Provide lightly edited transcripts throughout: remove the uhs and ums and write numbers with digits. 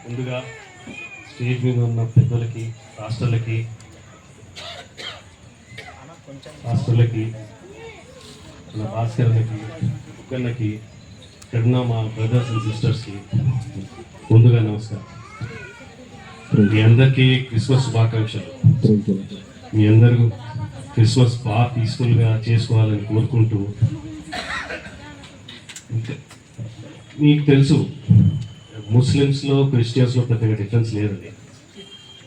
ముందుగా స్టేజ్ మీద ఉన్న పెద్దలకి, రాష్ట్రాలకి, మన భాస్కర్లకి, కుక్కన్నకి, ఇక్కడున్న మా బ్రదర్స్ అండ్ సిస్టర్స్కి ముందుగా నమస్కారం. మీ అందరికీ క్రిస్మస్ శుభాకాంక్షలు. మీ అందరూ క్రిస్మస్ బాగా పీస్ఫుల్గా చేసుకోవాలని కోరుకుంటూ, మీకు తెలుసు ముస్లిమ్స్లో క్రిస్టియన్స్లో పెద్దగా డిఫరెన్స్ లేదండి.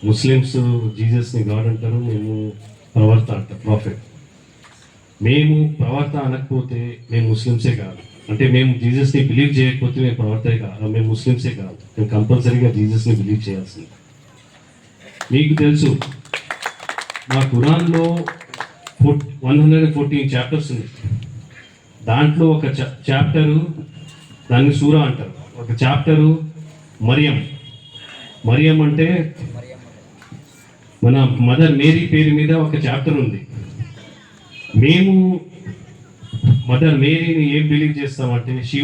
ముస్లిమ్స్ జీసస్ని గాడ్ అంటారు, మేము ప్రవర్త అంటారు, ప్రాఫిట్. మేము ప్రవర్త అనకపోతే మేము ముస్లిమ్సే కాదు. అంటే మేము జీసస్ని బిలీవ్ చేయకపోతే మేము ప్రవర్తే కాదు, మేము ముస్లిమ్సే కాదు. మేము కంపల్సరీగా జీసస్ని బిలీవ్ చేయాల్సింది. మీకు తెలుసు మా ఖురాన్లో 114 చాప్టర్స్ ఉన్నాయి. దాంట్లో ఒక చాప్టరు, దాన్ని సూరా అంటారు. ఒక చాప్టరు మరియం అంటే మన మదర్ మేరీ పేరు మీద ఒక చాప్టర్ ఉంది. మేము మదర్ మేరీని ఏం బిలీవ్ చేస్తామంటే she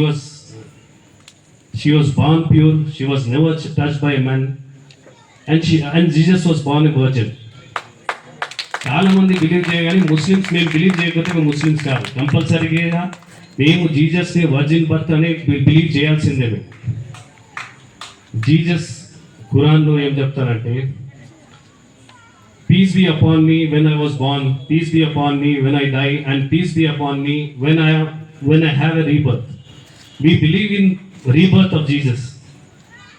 was born pure, she was never touched by man, and Jesus was born a virgin. చాలా మంది బిలీవ్ చేయగానే ముస్లిమ్స్ మేము బిలీవ్ చేయకపోతే మేము ముస్లిమ్స్ కాదు. కంపల్సరీగా మేము జీసస్ని వర్జిన్ బర్త్ అనే బిలీవ్ చేయాల్సిందే. మేము జీసస్ ఖురాన్లో ఏం చెప్తారంటే, peace be upon me when I was born, peace be upon me when I die, and peace be upon me when I have a rebirth. We believe in rebirth of Jesus.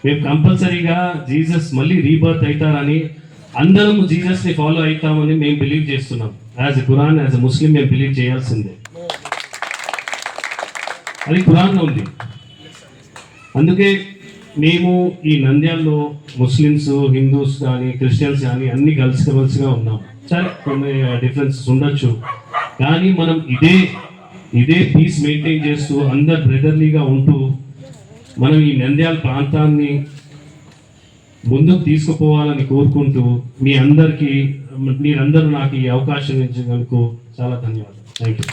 మేము కంపల్సరీగా Jesus మళ్ళీ rebirth అవుతారని, అందరం జీసస్ని follow అవుతామని మేము believe చేస్తున్నాం. As a Quran, as a Muslim మేము believe చేయాల్సిందే. అది ఖురాన్లో ఉంది. అందుకే మేము ఈ నంద్యాల్లో ముస్లిమ్స్, హిందూస్ కానీ, క్రిస్టియన్స్ కానీ అన్ని కలిసిగా ఉన్నాం. సరే కొన్ని డిఫరెన్సెస్ ఉండొచ్చు, కానీ మనం ఇదే పీస్ మెయింటైన్ చేస్తూ అందరు బ్రదర్లీగా ఉంటూ మనం ఈ నంద్యాల ప్రాంతాన్ని ముందుకు తీసుకుపోవాలని కోరుకుంటూ మీరందరూ నాకు ఈ అవకాశం ఇచ్చినందుకు చాలా ధన్యవాదాలు. Thank you.